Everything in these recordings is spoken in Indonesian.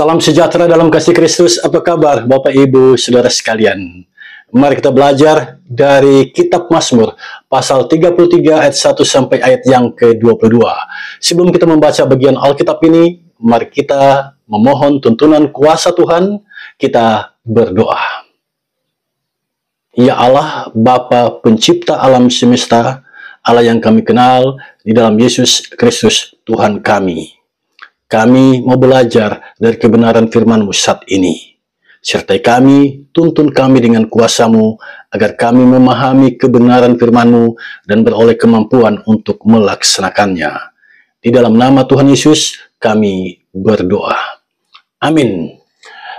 Salam sejahtera dalam kasih Kristus. Apa kabar Bapak Ibu Saudara sekalian? Mari kita belajar dari kitab Mazmur pasal 33 ayat 1 sampai ayat yang ke-22. Sebelum kita membaca bagian Alkitab ini, mari kita memohon tuntunan kuasa Tuhan. Kita berdoa. Ya Allah, Bapa pencipta alam semesta, Allah yang kami kenal di dalam Yesus Kristus Tuhan kami. Kami mau belajar dari kebenaran firman-Mu saat ini. Sertai kami, tuntun kami dengan kuasa-Mu, agar kami memahami kebenaran firman-Mu dan beroleh kemampuan untuk melaksanakannya. Di dalam nama Tuhan Yesus, kami berdoa. Amin.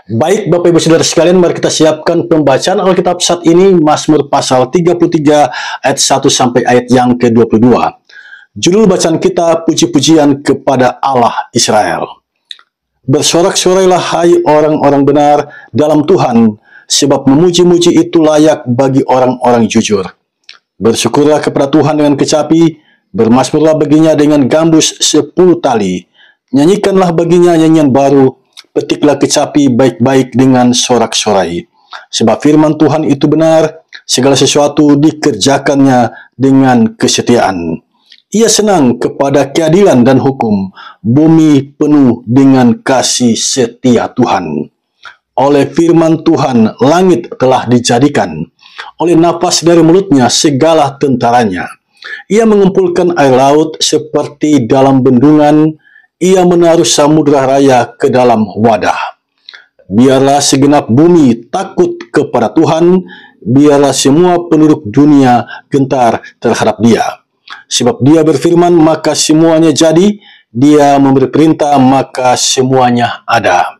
Baik Bapak Ibu Saudara sekalian, mari kita siapkan pembacaan Alkitab saat ini, Mazmur pasal 33 ayat 1 sampai ayat yang ke-22. Judul bacaan kita, puji-pujian kepada Allah Israel. Bersorak-sorailah hai orang-orang benar dalam Tuhan, sebab memuji-muji itu layak bagi orang-orang jujur. Bersyukurlah kepada Tuhan dengan kecapi, bermazmurlah baginya dengan gambus 10 tali. Nyanyikanlah baginya nyanyian baru, petiklah kecapi baik-baik dengan sorak-sorai. Sebab firman Tuhan itu benar, segala sesuatu dikerjakannya dengan kesetiaan. Ia senang kepada keadilan dan hukum, bumi penuh dengan kasih setia Tuhan. Oleh firman Tuhan, langit telah dijadikan, oleh napas dari mulutnya segala tentaranya. Ia mengumpulkan air laut seperti dalam bendungan, ia menaruh samudra raya ke dalam wadah. Biarlah segenap bumi takut kepada Tuhan, biarlah semua penduduk dunia gentar terhadap Dia. Sebab Dia berfirman, maka semuanya jadi. Dia memberi perintah, maka semuanya ada.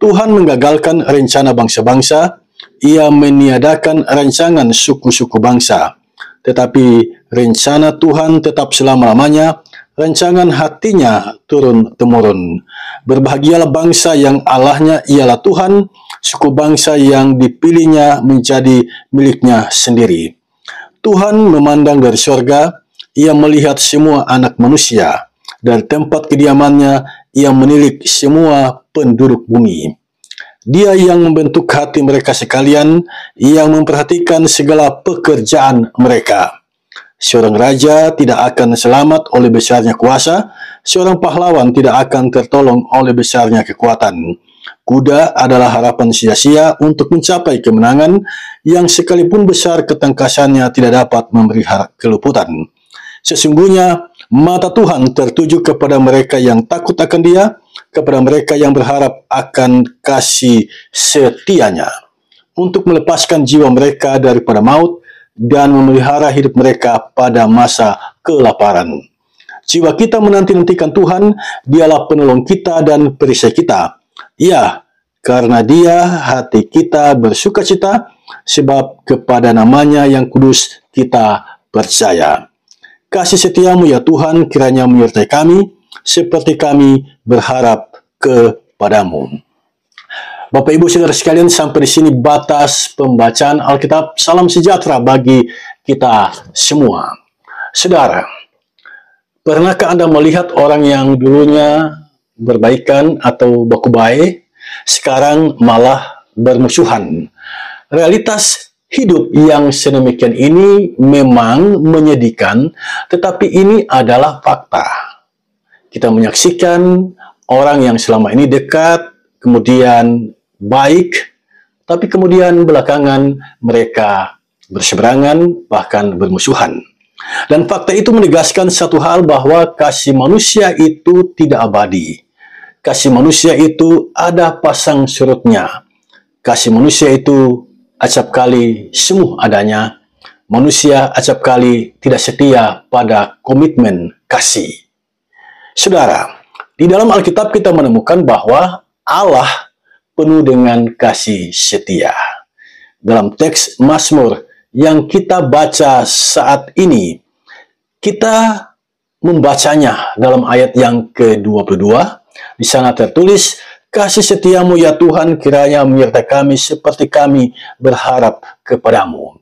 Tuhan menggagalkan rencana bangsa-bangsa. Ia meniadakan rancangan suku-suku bangsa. Tetapi rencana Tuhan tetap selama-lamanya. Rancangan hatinya turun-temurun. Berbahagialah bangsa yang Allahnya ialah Tuhan. Suku bangsa yang dipilihnya menjadi miliknya sendiri. Tuhan memandang dari surga. Ia melihat semua anak manusia. Dari tempat kediamannya, ia menilik semua penduduk bumi. Dia yang membentuk hati mereka sekalian, yang memperhatikan segala pekerjaan mereka. Seorang raja tidak akan selamat oleh besarnya kuasa, seorang pahlawan tidak akan tertolong oleh besarnya kekuatan. Kuda adalah harapan sia-sia untuk mencapai kemenangan, yang sekalipun besar ketangkasannya tidak dapat memberi keluputan. Sesungguhnya mata Tuhan tertuju kepada mereka yang takut akan Dia, kepada mereka yang berharap akan kasih setianya, untuk melepaskan jiwa mereka daripada maut dan memelihara hidup mereka pada masa kelaparan. Jiwa kita menanti-nantikan Tuhan, Dialah penolong kita dan perisai kita. Ya, karena Dia hati kita bersukacita, sebab kepada nama-Nya yang kudus kita percaya. Kasih setiamu ya Tuhan kiranya menyertai kami, seperti kami berharap kepadamu. Bapak Ibu Saudara sekalian, sampai di sini batas pembacaan Alkitab. Salam sejahtera bagi kita semua. Saudara, pernahkah Anda melihat orang yang dulunya berbaikan atau baku baik, sekarang malah bermusuhan? Realitas hidup yang sedemikian ini memang menyedihkan, tetapi ini adalah fakta. Kita menyaksikan orang yang selama ini dekat, kemudian baik, tapi kemudian belakangan mereka berseberangan, bahkan bermusuhan. Dan fakta itu menegaskan satu hal, bahwa kasih manusia itu tidak abadi. Kasih manusia itu ada pasang surutnya. Kasih manusia itu acap kali semu adanya. Manusia acap kali tidak setia pada komitmen kasih. Saudara, di dalam Alkitab kita menemukan bahwa Allah penuh dengan kasih setia. Dalam teks Mazmur yang kita baca saat ini, kita membacanya dalam ayat yang ke-22. Di sana tertulis, kasih setiamu ya Tuhan kiranya menyertai kami seperti kami berharap kepadamu.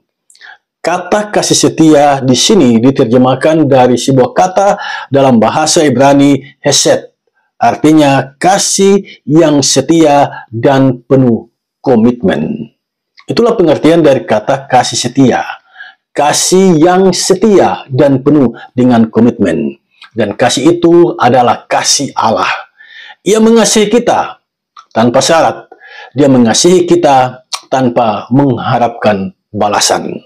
Kata kasih setia di sini diterjemahkan dari sebuah kata dalam bahasa Ibrani hesed artinya kasih yang setia dan penuh komitmen. Itulah pengertian dari kata kasih setia. Kasih yang setia dan penuh dengan komitmen. Dan kasih itu adalah kasih Allah. Ia mengasihi kita tanpa syarat. Dia mengasihi kita tanpa mengharapkan balasan.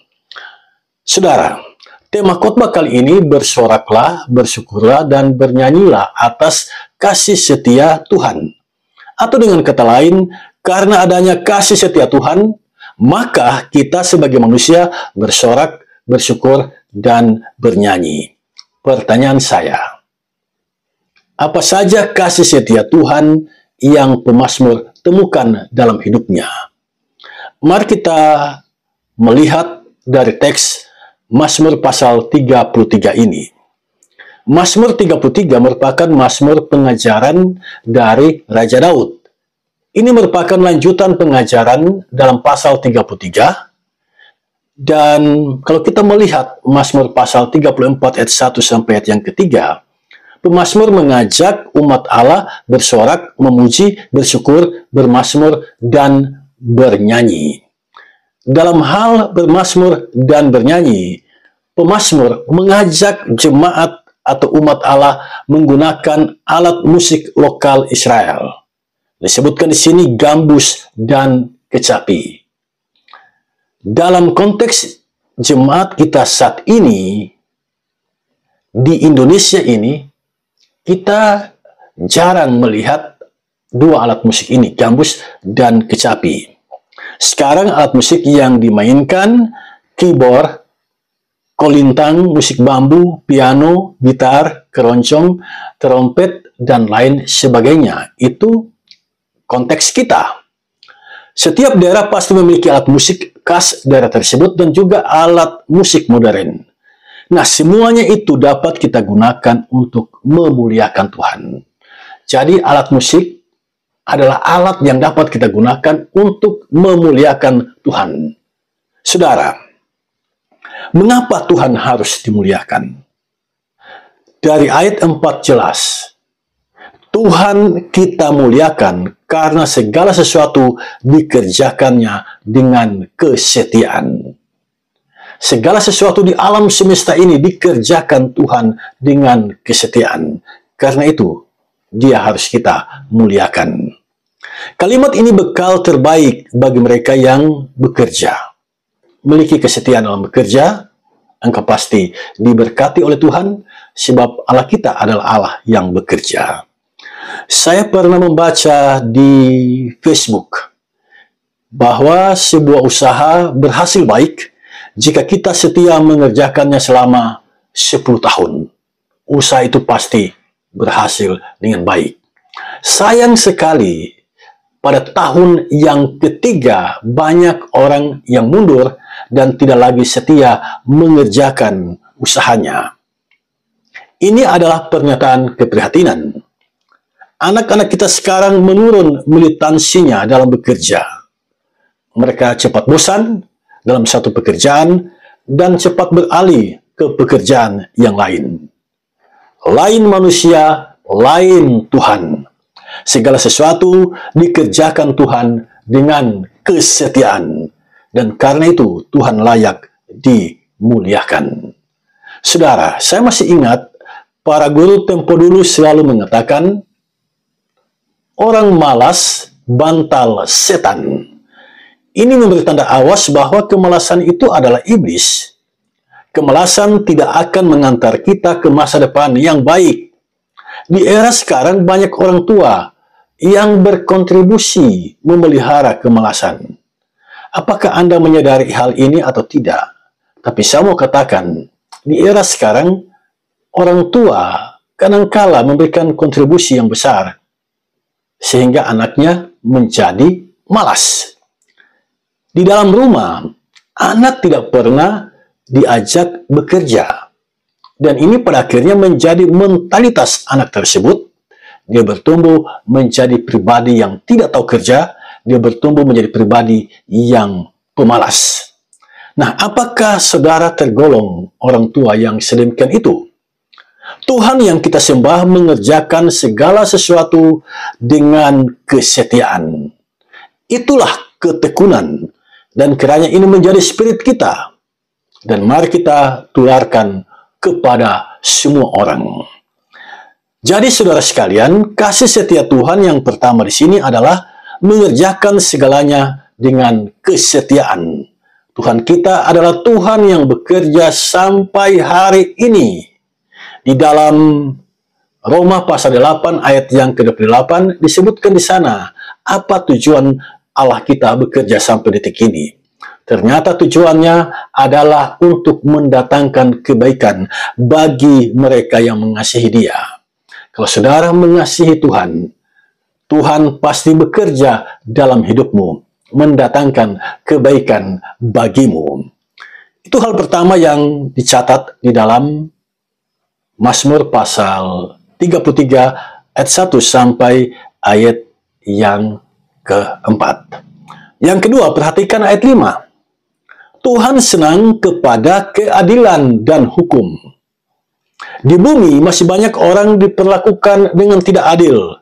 Saudara, tema khotbah kali ini bersoraklah, bersyukurlah, dan bernyanyilah atas kasih setia Tuhan. Atau dengan kata lain, karena adanya kasih setia Tuhan, maka kita sebagai manusia bersorak, bersyukur, dan bernyanyi. Pertanyaan saya, apa saja kasih setia Tuhan yang pemazmur temukan dalam hidupnya? Mari kita melihat dari teks Mazmur pasal 33 ini. Mazmur 33 merupakan mazmur pengajaran dari Raja Daud. Ini merupakan lanjutan pengajaran dalam pasal 33. Dan kalau kita melihat Mazmur pasal 34 ayat 1 sampai ayat yang ketiga, pemazmur mengajak umat Allah bersorak, memuji, bersyukur, bermazmur, dan bernyanyi. Dalam hal bermazmur dan bernyanyi, pemazmur mengajak jemaat atau umat Allah menggunakan alat musik lokal Israel. Disebutkan di sini gambus dan kecapi. Dalam konteks jemaat kita saat ini, di Indonesia ini, kita jarang melihat dua alat musik ini, gambus dan kecapi. Sekarang alat musik yang dimainkan keyboard, kolintang, musik bambu, piano, gitar, keroncong, trompet, dan lain sebagainya. Itu konteks kita. Setiap daerah pasti memiliki alat musik khas daerah tersebut dan juga alat musik modern. Nah, semuanya itu dapat kita gunakan untuk memuliakan Tuhan. Jadi alat musik adalah alat yang dapat kita gunakan untuk memuliakan Tuhan. Saudara, mengapa Tuhan harus dimuliakan? Dari ayat 4 jelas, Tuhan kita muliakan karena segala sesuatu dikerjakannya dengan kesetiaan. Segala sesuatu di alam semesta ini dikerjakan Tuhan dengan kesetiaan. Karena itu, Dia harus kita muliakan. Kalimat ini bekal terbaik bagi mereka yang bekerja. Memiliki kesetiaan dalam bekerja, engkau pasti diberkati oleh Tuhan, sebab Allah kita adalah Allah yang bekerja. Saya pernah membaca di Facebook bahwa sebuah usaha berhasil baik jika kita setia mengerjakannya selama 10 tahun. Usaha itu pasti berhasil dengan baik. Sayang sekali, pada tahun yang ketiga banyak orang yang mundur dan tidak lagi setia mengerjakan usahanya. Ini adalah pernyataan keprihatinan. Anak-anak kita sekarang menurun militansinya dalam bekerja. Mereka cepat bosan dalam satu pekerjaan dan cepat beralih ke pekerjaan yang lain. Lain manusia, lain Tuhan. Segala sesuatu dikerjakan Tuhan dengan kesetiaan. Dan karena itu Tuhan layak dimuliakan. Saudara, saya masih ingat para guru tempo dulu selalu mengatakan, orang malas bantal setan. Ini memberi tanda awas bahwa kemalasan itu adalah iblis. Kemalasan tidak akan mengantar kita ke masa depan yang baik. Di era sekarang banyak orang tua yang berkontribusi memelihara kemalasan. Apakah Anda menyadari hal ini atau tidak? Tapi saya mau katakan, di era sekarang, orang tua kadangkala memberikan kontribusi yang besar, sehingga anaknya menjadi malas. Di dalam rumah, anak tidak pernah diajak bekerja. Dan ini pada akhirnya menjadi mentalitas anak tersebut. Dia bertumbuh menjadi pribadi yang tidak tahu kerja. Dia bertumbuh menjadi pribadi yang pemalas. Nah, apakah saudara tergolong orang tua yang sedemikian itu? Tuhan yang kita sembah mengerjakan segala sesuatu dengan kesetiaan. Itulah ketekunan, dan kiranya ini menjadi spirit kita. Dan mari kita tularkan kepada semua orang. Jadi saudara sekalian, kasih setia Tuhan yang pertama di sini adalah mengerjakan segalanya dengan kesetiaan. Tuhan kita adalah Tuhan yang bekerja sampai hari ini. Di dalam Roma pasal 8 ayat yang ke-28 disebutkan di sana apa tujuan Allah kita bekerja sampai detik ini. Ternyata tujuannya adalah untuk mendatangkan kebaikan bagi mereka yang mengasihi Dia. Kalau saudara mengasihi Tuhan, Tuhan pasti bekerja dalam hidupmu, mendatangkan kebaikan bagimu. Itu hal pertama yang dicatat di dalam Mazmur pasal 33 ayat 1 sampai ayat yang keempat. Yang kedua, perhatikan ayat 5. Tuhan senang kepada keadilan dan hukum. Di bumi masih banyak orang diperlakukan dengan tidak adil.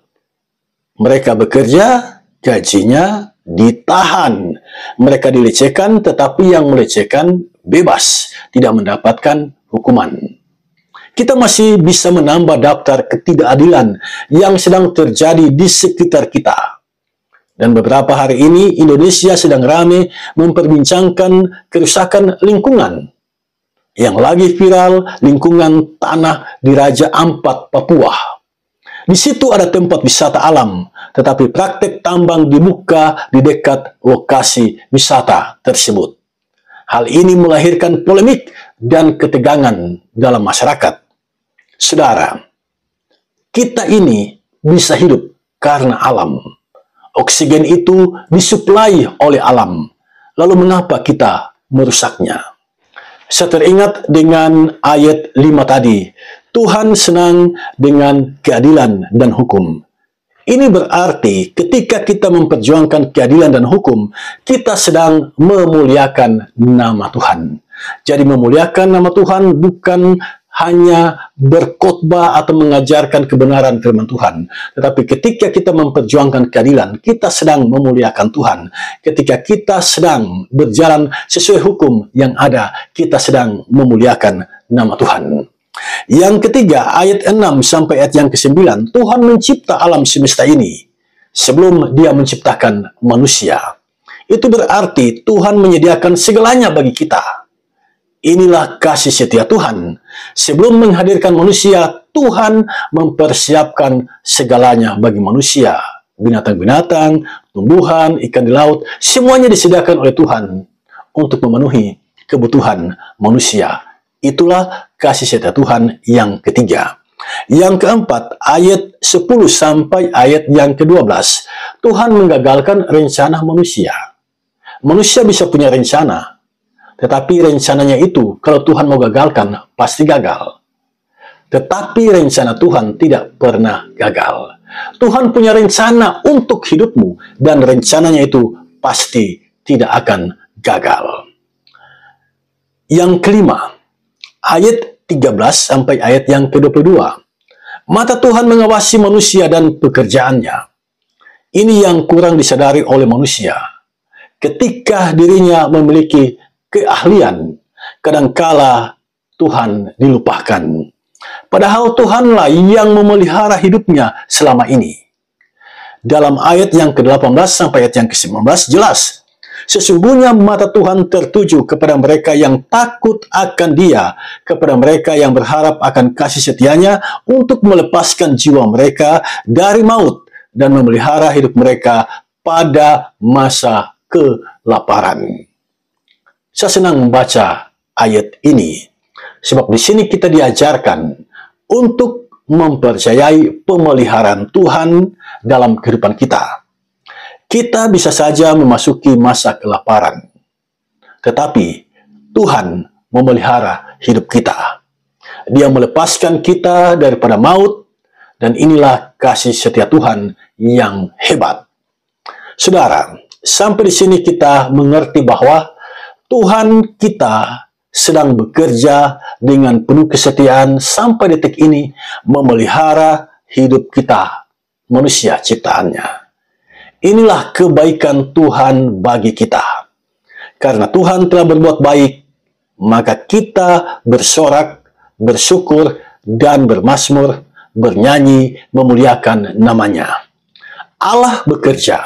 Mereka bekerja, gajinya ditahan. Mereka dilecehkan, tetapi yang melecehkan bebas, tidak mendapatkan hukuman. Kita masih bisa menambah daftar ketidakadilan yang sedang terjadi di sekitar kita. Dan beberapa hari ini Indonesia sedang ramai memperbincangkan kerusakan lingkungan. Yang lagi viral, lingkungan tanah di Raja Ampat, Papua. Di situ ada tempat wisata alam, tetapi praktek tambang dibuka di dekat lokasi wisata tersebut. Hal ini melahirkan polemik dan ketegangan dalam masyarakat. Saudara, kita ini bisa hidup karena alam. Oksigen itu disuplai oleh alam. Lalu mengapa kita merusaknya? Saya teringat dengan ayat 5 tadi. Tuhan senang dengan keadilan dan hukum. Ini berarti ketika kita memperjuangkan keadilan dan hukum, kita sedang memuliakan nama Tuhan. Jadi memuliakan nama Tuhan bukan hanya berkhotbah atau mengajarkan kebenaran firman Tuhan. Tetapi ketika kita memperjuangkan keadilan, kita sedang memuliakan Tuhan. Ketika kita sedang berjalan sesuai hukum yang ada, kita sedang memuliakan nama Tuhan. Yang ketiga, ayat 6 sampai ayat yang ke-9, Tuhan mencipta alam semesta ini sebelum Dia menciptakan manusia. Itu berarti Tuhan menyediakan segalanya bagi kita. Inilah kasih setia Tuhan. Sebelum menghadirkan manusia, Tuhan mempersiapkan segalanya bagi manusia. Binatang-binatang, tumbuhan, ikan di laut, semuanya disediakan oleh Tuhan untuk memenuhi kebutuhan manusia. Itulah kasih setia Tuhan yang ketiga. Yang keempat, ayat 10 sampai ayat yang ke-12, Tuhan menggagalkan rencana manusia. Manusia bisa punya rencana, tetapi rencananya itu, kalau Tuhan mau gagalkan, pasti gagal. Tetapi rencana Tuhan tidak pernah gagal. Tuhan punya rencana untuk hidupmu, dan rencananya itu pasti tidak akan gagal. Yang kelima, ayat 13 sampai ayat yang ke-22. Mata Tuhan mengawasi manusia dan pekerjaannya. Ini yang kurang disadari oleh manusia. Ketika dirinya memiliki keahlian, kadangkala Tuhan dilupakan. Padahal Tuhanlah yang memelihara hidupnya selama ini. Dalam ayat yang ke-18 sampai ayat yang ke-19 jelas, sesungguhnya mata Tuhan tertuju kepada mereka yang takut akan Dia, kepada mereka yang berharap akan kasih setianya untuk melepaskan jiwa mereka dari maut dan memelihara hidup mereka pada masa kelaparan. Saya senang membaca ayat ini, sebab di sini kita diajarkan untuk mempercayai pemeliharaan Tuhan dalam kehidupan kita. Kita bisa saja memasuki masa kelaparan, tetapi Tuhan memelihara hidup kita. Dia melepaskan kita daripada maut, dan inilah kasih setia Tuhan yang hebat. Saudara, sampai di sini kita mengerti bahwa Tuhan kita sedang bekerja dengan penuh kesetiaan sampai detik ini memelihara hidup kita, manusia ciptaannya. Inilah kebaikan Tuhan bagi kita. Karena Tuhan telah berbuat baik, maka kita bersorak, bersyukur, dan bermazmur, bernyanyi, memuliakan namanya. Allah bekerja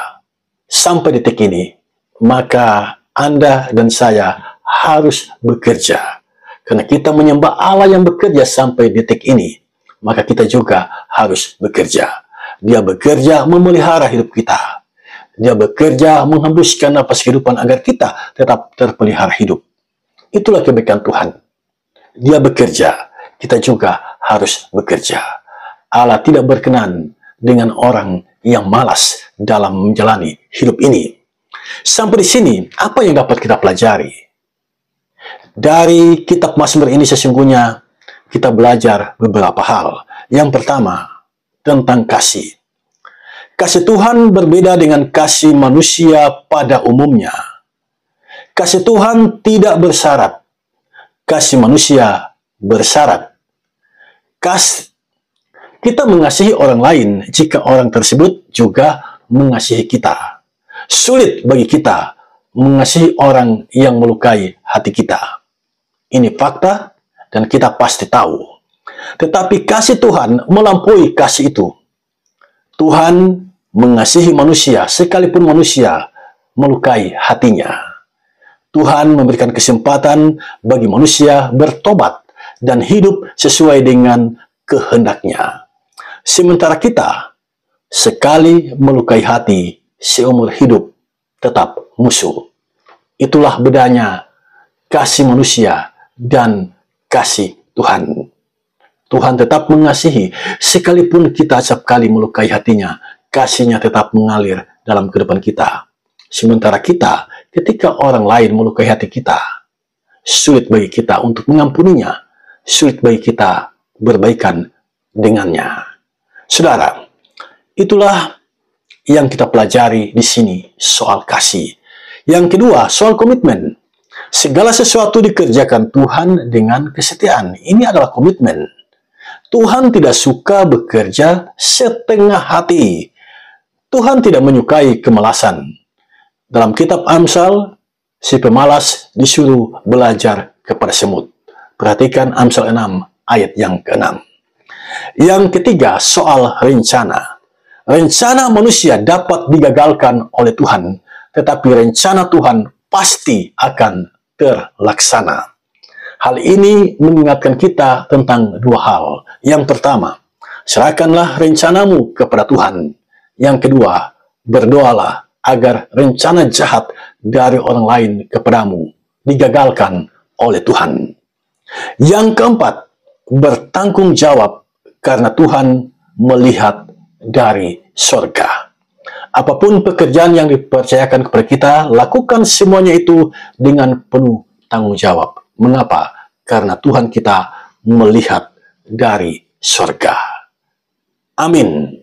sampai detik ini, maka Anda dan saya harus bekerja. Karena kita menyembah Allah yang bekerja sampai detik ini, maka kita juga harus bekerja. Dia bekerja memelihara hidup kita. Dia bekerja menghembuskan napas kehidupan agar kita tetap terpelihara hidup. Itulah kebaikan Tuhan. Dia bekerja, kita juga harus bekerja. Allah tidak berkenan dengan orang yang malas dalam menjalani hidup ini. Sampai di sini, apa yang dapat kita pelajari? Dari kitab Mazmur ini sesungguhnya kita belajar beberapa hal. Yang pertama, tentang kasih. Kasih Tuhan berbeda dengan kasih manusia pada umumnya. Kasih Tuhan tidak bersyarat. Kasih manusia bersyarat. Kita mengasihi orang lain jika orang tersebut juga mengasihi kita. Sulit bagi kita mengasihi orang yang melukai hati kita. Ini fakta dan kita pasti tahu. Tetapi kasih Tuhan melampaui kasih itu. Tuhan mengasihi manusia sekalipun manusia melukai hatinya. Tuhan memberikan kesempatan bagi manusia bertobat dan hidup sesuai dengan kehendaknya. Sementara kita sekali melukai hati, seumur hidup tetap musuh. Itulah bedanya kasih manusia dan kasih Tuhan. Tuhan tetap mengasihi, sekalipun kita acap kali melukai hatinya, kasihnya tetap mengalir dalam kehidupan kita. Sementara kita, ketika orang lain melukai hati kita, sulit bagi kita untuk mengampuninya, sulit bagi kita berbaikan dengannya. Saudara, itulah yang kita pelajari di sini soal kasih. Yang kedua, soal komitmen. Segala sesuatu dikerjakan Tuhan dengan kesetiaan. Ini adalah komitmen. Tuhan tidak suka bekerja setengah hati. Tuhan tidak menyukai kemalasan. Dalam kitab Amsal, si pemalas disuruh belajar kepada semut. Perhatikan Amsal 6 ayat yang ke-6. Yang ketiga, soal rencana. Rencana manusia dapat digagalkan oleh Tuhan, tetapi rencana Tuhan pasti akan terlaksana. Hal ini mengingatkan kita tentang dua hal. Yang pertama, serahkanlah rencanamu kepada Tuhan. Yang kedua, berdoalah agar rencana jahat dari orang lain kepadamu digagalkan oleh Tuhan. Yang keempat, bertanggung jawab karena Tuhan melihat dari sorga. Apapun pekerjaan yang dipercayakan kepada kita, lakukan semuanya itu dengan penuh tanggung jawab. Mengapa? Karena Tuhan kita melihat dari sorga. Amin.